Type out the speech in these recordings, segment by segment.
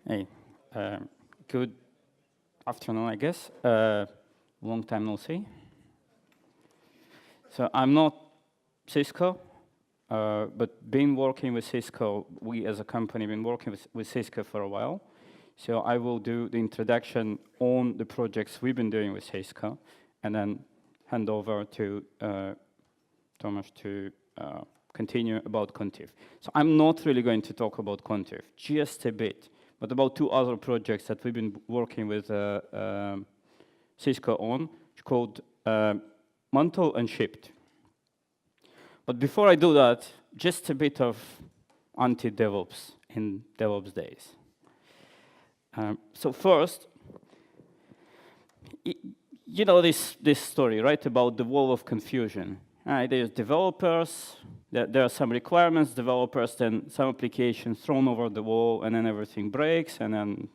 Hey, good afternoon, I guess. Long time no see. So I'm not Cisco, but been working with Cisco. We as a company been working with Cisco for a while. So I will do the introduction on the projects we've been doing with Cisco, and then hand over to Tomasz to continue about Contiv. So I'm not really going to talk about Contiv, just a bit, but about two other projects that we've been working with Cisco on, called Mantle and Shipped. But before I do that, just a bit of anti-DevOps in DevOpsDays. So first, you know this story, right, about the wall of confusion. There's developers, there are some requirements, developers, then some applications thrown over the wall, and then everything breaks, and then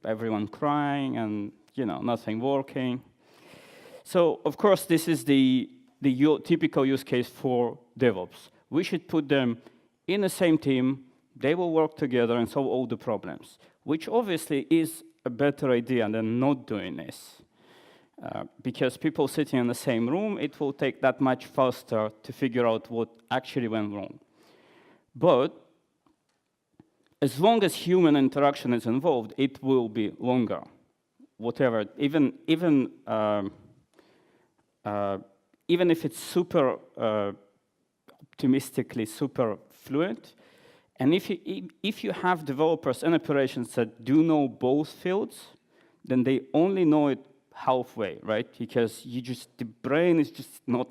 everyone crying, and nothing working. So of course, this is the typical use case for DevOps. We should put them in the same team. They will work together and solve all the problems, which obviously is a better idea than not doing this. Because people sitting in the same room, it will take that much faster to figure out what actually went wrong. But as long as human interaction is involved, it will be longer. Whatever, even if it's super optimistically super fluent, and if you have developers and operations that do know both fields, then they only know it halfway, right? Because the brain is just not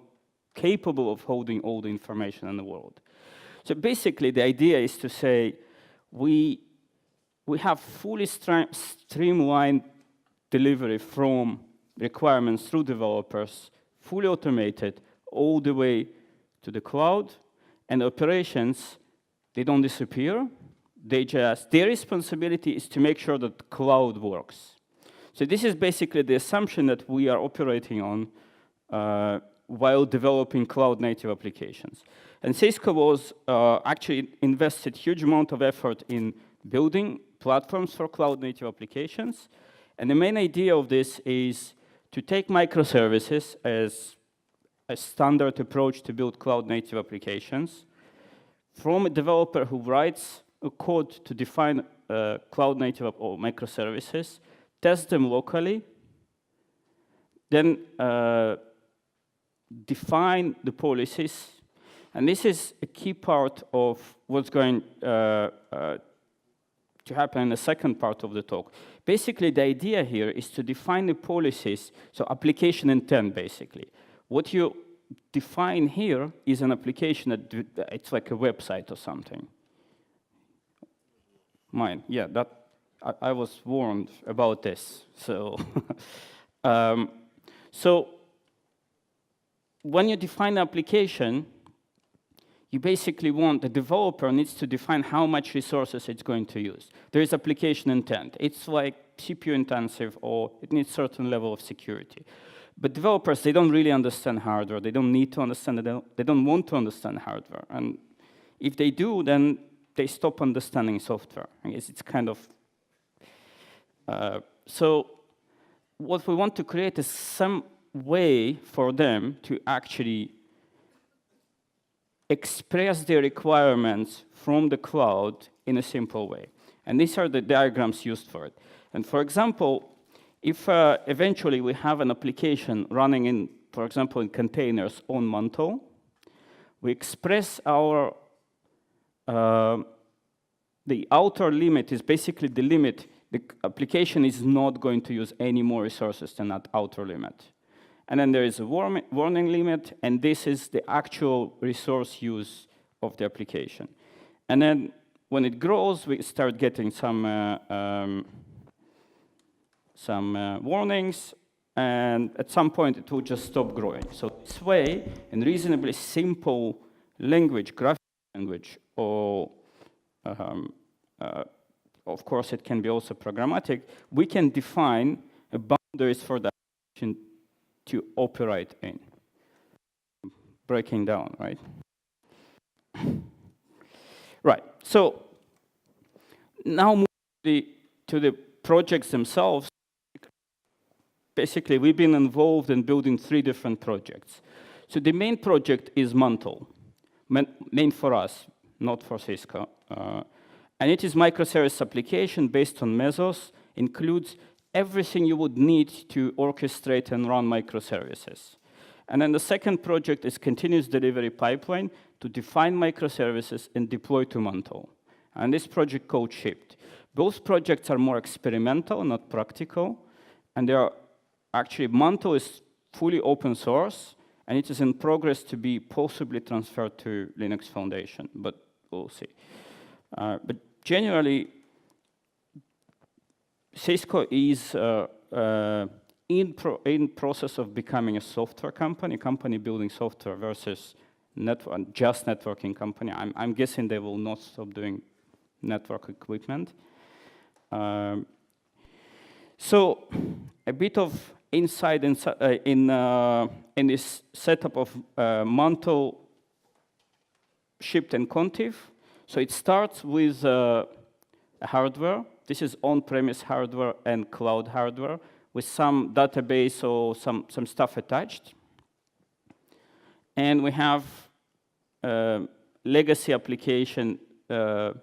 capable of holding all the information in the world. So basically, the idea is to say we have fully streamlined delivery from requirements through developers, fully automated, all the way to the cloud, and operations, they don't disappear. Their responsibility is to make sure that the cloud works. So this is basically the assumption that we are operating on while developing cloud-native applications. And Cisco was actually invested huge amount of effort in building platforms for cloud-native applications. And the main idea of this is to take microservices as a standard approach to build cloud-native applications from a developer who writes a code to define cloud-native or microservices, test them locally, then define the policies. And this is a key part of what's going to happen in the second part of the talk. Basically, the idea here is to define the policies, so application intent, basically. What you define here is an application that it's like a website or something. Yeah, I was warned about this. So, so when you define the application, you basically the developer needs to define how much resources it's going to use. There is application intent. It's like CPU intensive, or it needs certain level of security. But developers, they don't really understand hardware. They don't need to understand it. They don't want to understand hardware. And if they do, then they stop understanding software. I guess it's kind of... so what we want to create is some way for them to actually express their requirements from the cloud in a simple way. And these are the diagrams used for it. And for example, if eventually we have an application running in, for example, in containers on Mantle, we express our, the outer limit is basically the limit. The application is not going to use any more resources than that outer limit. And then there is a warning limit, and this is the actual resource use of the application. And then when it grows, we start getting some warnings, and at some point it will just stop growing. So this way, in reasonably simple language, graphical language, or of course it can be also programmatic, we can define boundaries for the application to operate in. Breaking down, right? Right, so Now moving to the projects themselves. Basically, we've been involved in building 3 different projects. So the main project is Mantle, main for us, not for Cisco. And it is microservice application based on Mesos, includes everything you would need to orchestrate and run microservices. And then the second project is continuous delivery pipeline to define microservices and deploy to Mantle. And this project called Shipped. Both projects are more experimental, not practical, and they are actually, Mantle is fully open source, and it is in progress to be possibly transferred to Linux Foundation, but we'll see. But generally, Cisco is in process of becoming a software company building software versus just networking company. I'm guessing they will not stop doing network equipment. So a bit of insight in this setup of Mantle, Shipped, and Contiv. So it starts with hardware. This is on-premise hardware and cloud hardware with some database or some stuff attached. And we have legacy application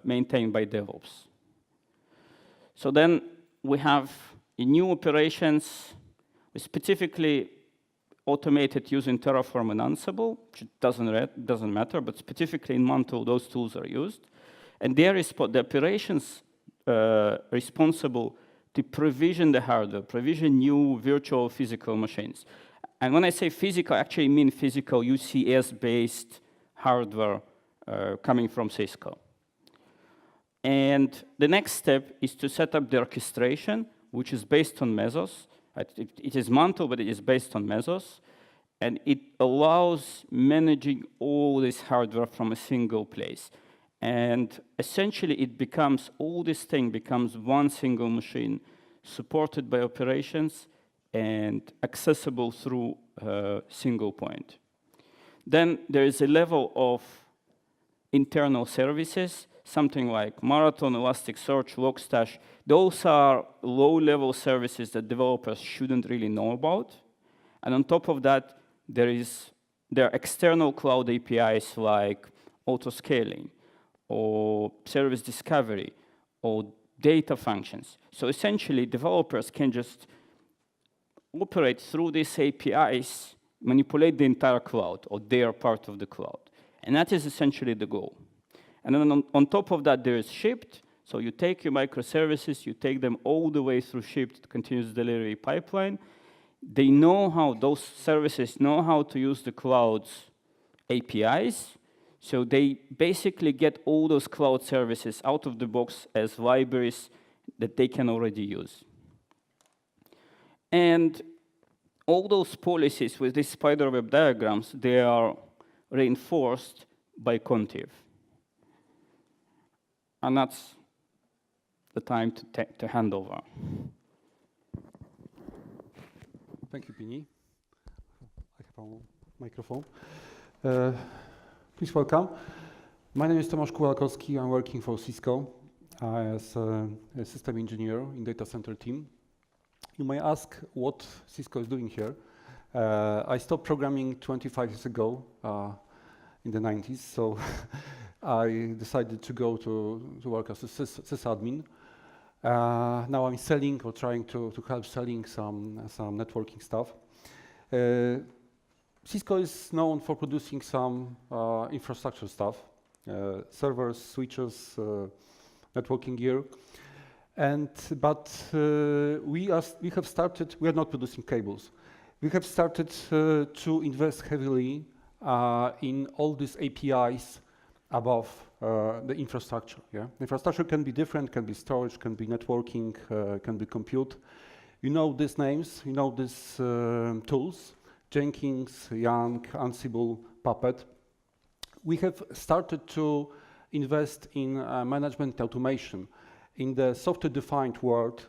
maintained by DevOps. So then we have new operations, specifically automated using Terraform and Ansible, which doesn't matter, but specifically in Mantle, those tools are used. And there is the operations responsible to provision the hardware, provision new virtual physical machines. And when I say physical, I actually mean physical UCS-based hardware coming from Cisco. And the next step is to set up the orchestration, which is based on Mesos. It is Mantle, but it is based on Mesos. And it allows managing all this hardware from a single place. And essentially, all this thing becomes one single machine, supported by operations and accessible through a single point. Then there is a level of internal services, something like Marathon, Elasticsearch, Logstash. Those are low-level services that developers shouldn't really know about. And on top of that, there are external cloud APIs like autoscaling, or service discovery, or data functions. So essentially, developers can just operate through these APIs, manipulate the entire cloud, or their part of the cloud. And that is essentially the goal. And then on top of that, there is Shipped. So you take your microservices, you take them all the way through Shipped continuous delivery pipeline. They know how, those services know how to use the cloud's APIs. So they basically get all those cloud services out of the box as libraries that they can already use. And all those policies with these spiderweb diagrams, they are reinforced by Contiv. And that's the time to hand over. Thank you, Pini. I have a microphone. Please welcome. My name is Tomasz Kulakowski. I'm working for Cisco as a system engineer in data center team. You may ask what Cisco is doing here. I stopped programming 25 years ago in the 90s, so I decided to go to work as a sysadmin. Now I'm selling or trying to help selling some networking stuff. Cisco is known for producing some infrastructure stuff, servers, switches, networking gear. But we have started, we are not producing cables. We have started to invest heavily in all these APIs above the infrastructure. Yeah? Infrastructure can be different, can be storage, can be networking, can be compute. You know these names, you know these tools, Jenkins, Young, Ansible, Puppet. We have started to invest in management automation. In the software-defined world,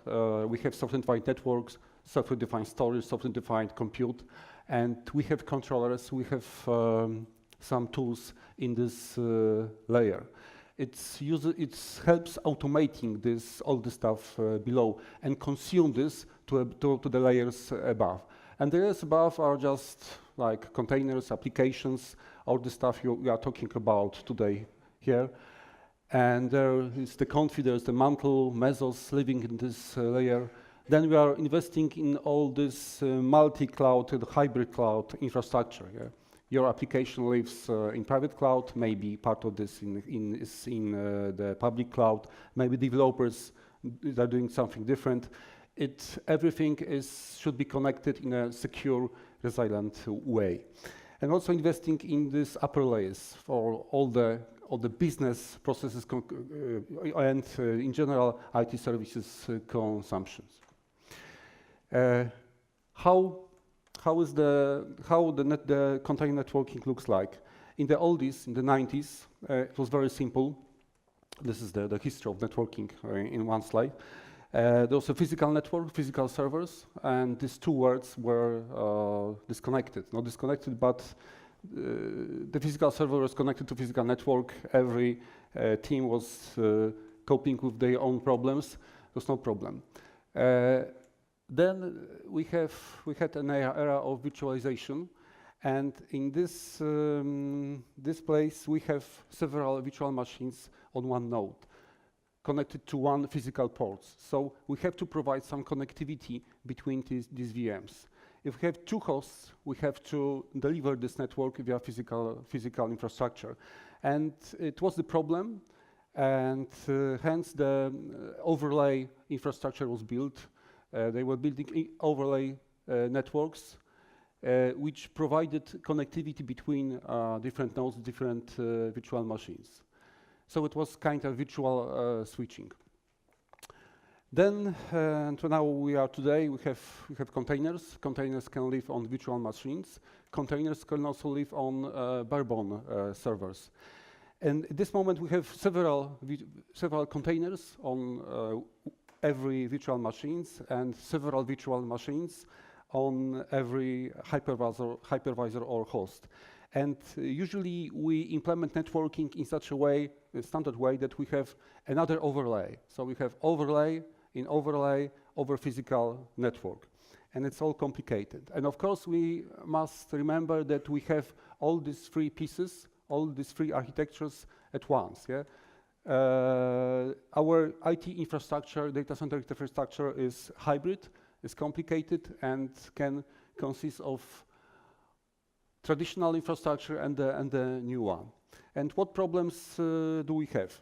we have software-defined networks, software-defined storage, software-defined compute, and we have controllers, we have some tools in this layer. it helps automating all the stuff below and consume this to the layers above. And the layers above are just like containers, applications, all the stuff we are talking about today here. And there is the Contiv, there's the mantle, mesos living in this layer. Then we are investing in all this multi-cloud and hybrid cloud infrastructure. Yeah? Your application lives in private cloud, maybe part of this is in the public cloud. Maybe developers are doing something different. Everything should be connected in a secure, resilient way. And also investing in these upper layers for all the business processes and in general IT services consumptions. How the container networking looks like? In the oldies, in the 90s, it was very simple. This is the history of networking in one slide. There was a physical network, physical servers, and these two worlds were disconnected. Not disconnected, but the physical server was connected to physical network. Every team was coping with their own problems. There's no problem. Then we had an era of virtualization, and in this place we have several virtual machines on one node, connected to one physical port. So we have to provide some connectivity between these VMs. If we have two hosts, we have to deliver this network via physical infrastructure. And it was the problem, and hence the overlay infrastructure was built. They were building overlay networks, which provided connectivity between different nodes, different virtual machines. So it was kind of virtual switching. Then, to now we are today, we have containers. Containers can live on virtual machines. Containers can also live on barebone servers. And at this moment, we have several containers on every virtual machines and several virtual machines on every hypervisor or host. And usually we implement networking in such a way, a standard way, that we have another overlay. So we have overlay in overlay over physical network. And it's all complicated. And of course, we must remember that we have all these three pieces, all these three architectures at once. Yeah? Our IT infrastructure, data center infrastructure is hybrid, is complicated, and can consist of traditional infrastructure and the new one. And what problems do we have?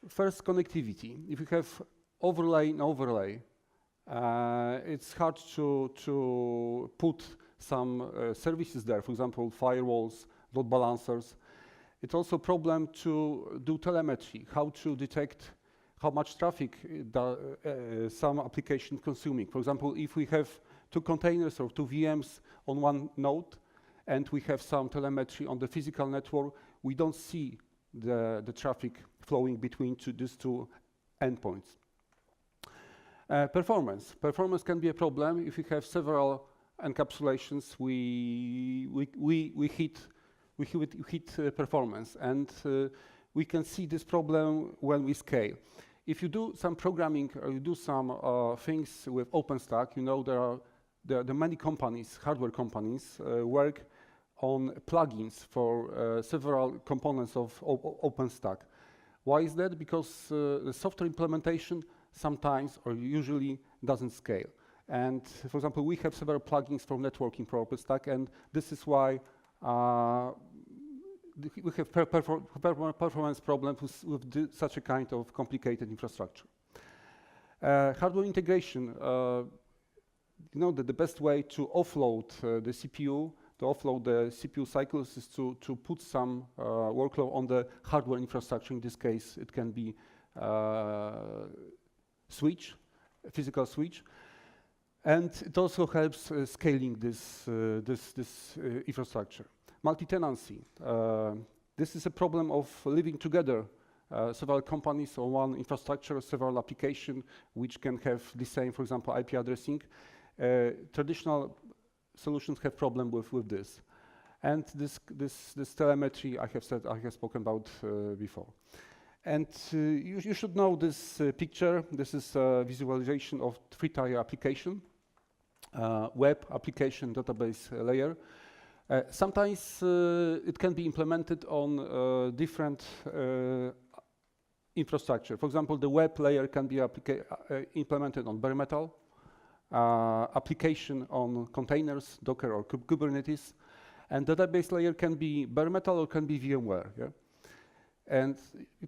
First, connectivity. If you have overlay in overlay, it's hard to put some services there, for example, firewalls, load balancers. It's also a problem to do telemetry, how to detect how much traffic some application consuming. For example, if we have two containers or two VMs on one node, and we have some telemetry on the physical network, we don't see the traffic flowing between these two endpoints. Performance. Performance can be a problem if we have several encapsulations. We hit performance, and we can see this problem when we scale. If you do some programming or you do some things with OpenStack, you know there are many companies, hardware companies, work on plugins for several components of OpenStack. Why is that? Because the software implementation sometimes or usually doesn't scale. And for example, we have several plugins for networking for OpenStack, and this is why we have performance problems with such a kind of complicated infrastructure. Hardware integration. You know that the best way to offload the CPU, to offload the CPU cycles, is to put some workload on the hardware infrastructure. In this case, it can be switch, a physical switch, and it also helps scaling this infrastructure. Multi-tenancy. This is a problem of living together. Several companies on one infrastructure, several applications which can have the same, for example, IP addressing. Traditional solutions have problem with this, and this telemetry I have spoken about before. And you should know this picture. This is a visualization of three-tier application, web application database layer. Sometimes it can be implemented on different infrastructure. For example, the web layer can be implemented on bare metal, application on containers, Docker or Kubernetes, and database layer can be bare metal or can be VMware. Yeah? And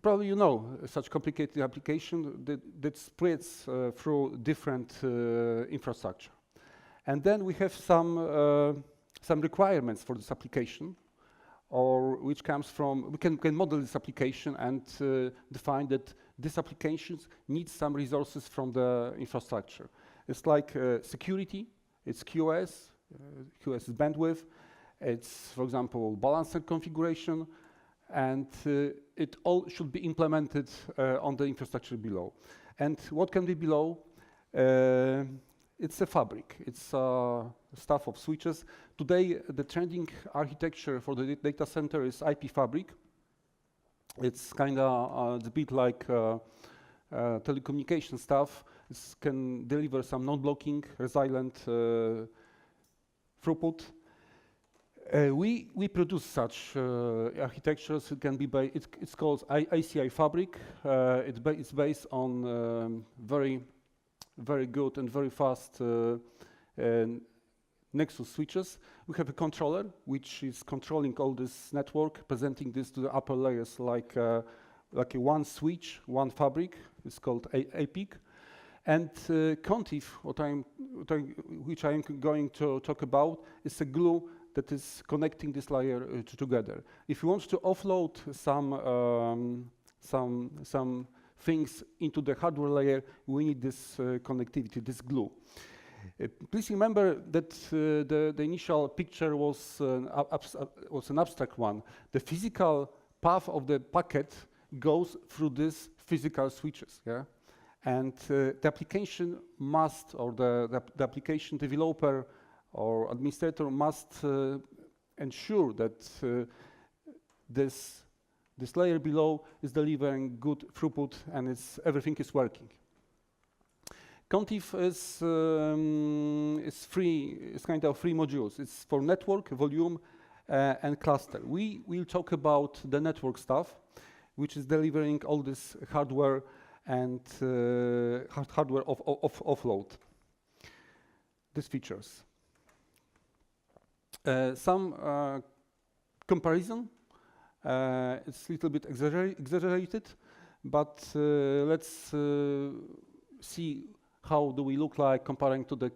probably you know such complicated application that spreads through different infrastructure. And then we have some requirements for this application, or which comes from, we can model this application and define that this application needs some resources from the infrastructure. It's like security, it's QoS, QoS is bandwidth, it's, for example, balancer configuration, and it all should be implemented on the infrastructure below. And what can be below? It's a fabric. It's stuff of switches. Today, the trending architecture for the data center is IP fabric. It's kind of a bit like telecommunication stuff. It can deliver some non-blocking, resilient throughput. We produce such architectures. It can be it's called ACI fabric. It's based on very good and very fast Nexus switches. We have a controller which is controlling all this network, presenting this to the upper layers like a one switch, one fabric. It's called APIC. And Contiv, which I'm going to talk about, is a glue that is connecting this layer together. If you want to offload some things into the hardware layer, we need this connectivity, this glue. Please remember that the initial picture was an abstract one. The physical path of the packet goes through these physical switches, yeah? And the application must, or the application developer or administrator must ensure that this layer below is delivering good throughput and everything is working. Contiv is free. It's kind of three modules. It's for network, volume, and cluster. We will talk about the network stuff, which is delivering all this hardware and hardware offload. These features. Some comparison. It's a little bit exaggerated, but let's see how do we look like comparing to the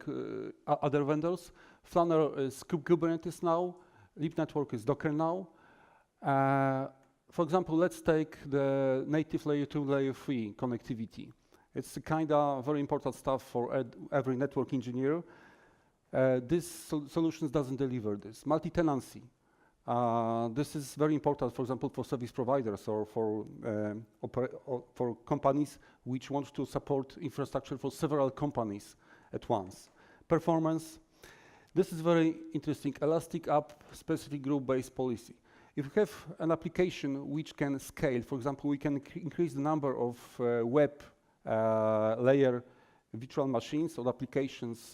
other vendors. Flanner is Kubernetes now. Leap Network is Docker now. For example, let's take the native layer 2, layer 3 connectivity. It's kind of very important stuff for every network engineer. This solutions doesn't deliver this. Multi-tenancy. This is very important, for example, for service providers or for companies which want to support infrastructure for several companies at once. Performance. This is very interesting. Elastic app specific group-based policy. If we have an application which can scale, for example, we can increase the number of web layer virtual machines or applications,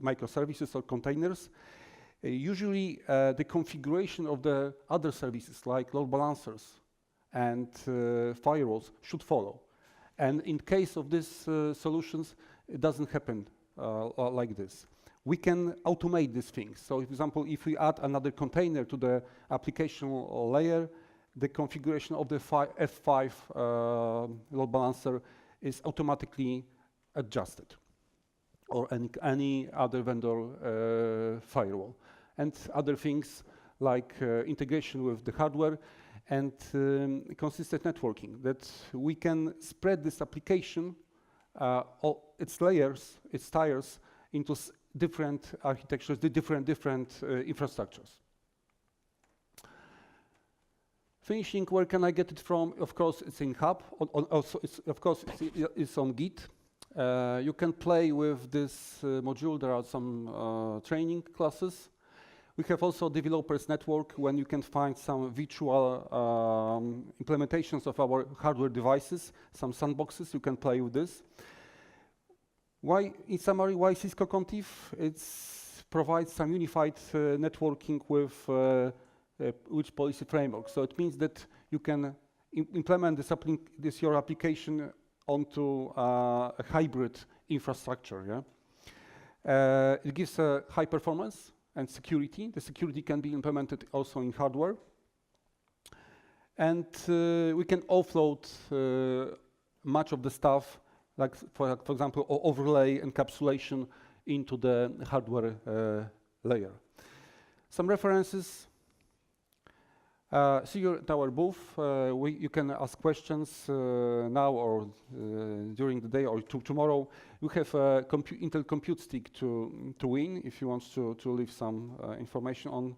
microservices or containers. Usually, the configuration of the other services like load balancers and firewalls should follow. And in case of these solutions, it doesn't happen like this. We can automate these things. So, for example, if we add another container to the application layer, the configuration of the F5 load balancer is automatically adjusted, or any other vendor firewall. And other things like integration with the hardware and consistent networking, that we can spread this application, its layers, its tiers, into different architectures, the different infrastructures. Finishing, where can I get it from? Of course, it's in Hub. Also, it's on Git. You can play with this module. There are some training classes. We have also developers network when you can find some virtual implementations of our hardware devices, some sandboxes, you can play with this. Why, in summary, why Cisco Contiv? It provides some unified networking with which policy framework. So it means that you can implement your application onto a hybrid infrastructure. Yeah? It gives a high performance and security. The security can be implemented also in hardware. And we can offload much of the stuff, like for example, overlay encapsulation into the hardware layer. Some references. See you at our booth. You can ask questions now or during the day or tomorrow. We have a Intel Compute Stick to win. If you want to leave some information on,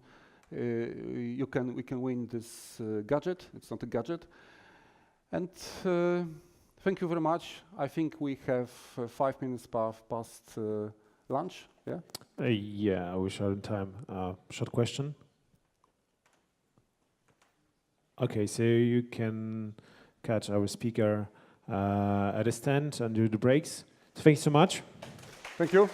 we can win this gadget. It's not a gadget. And thank you very much. I think we have 5 minutes past lunch. Yeah. Yeah, we short in time. Short question. Okay, so you can catch our speaker at a stand and do the breaks. Thanks so much. Thank you.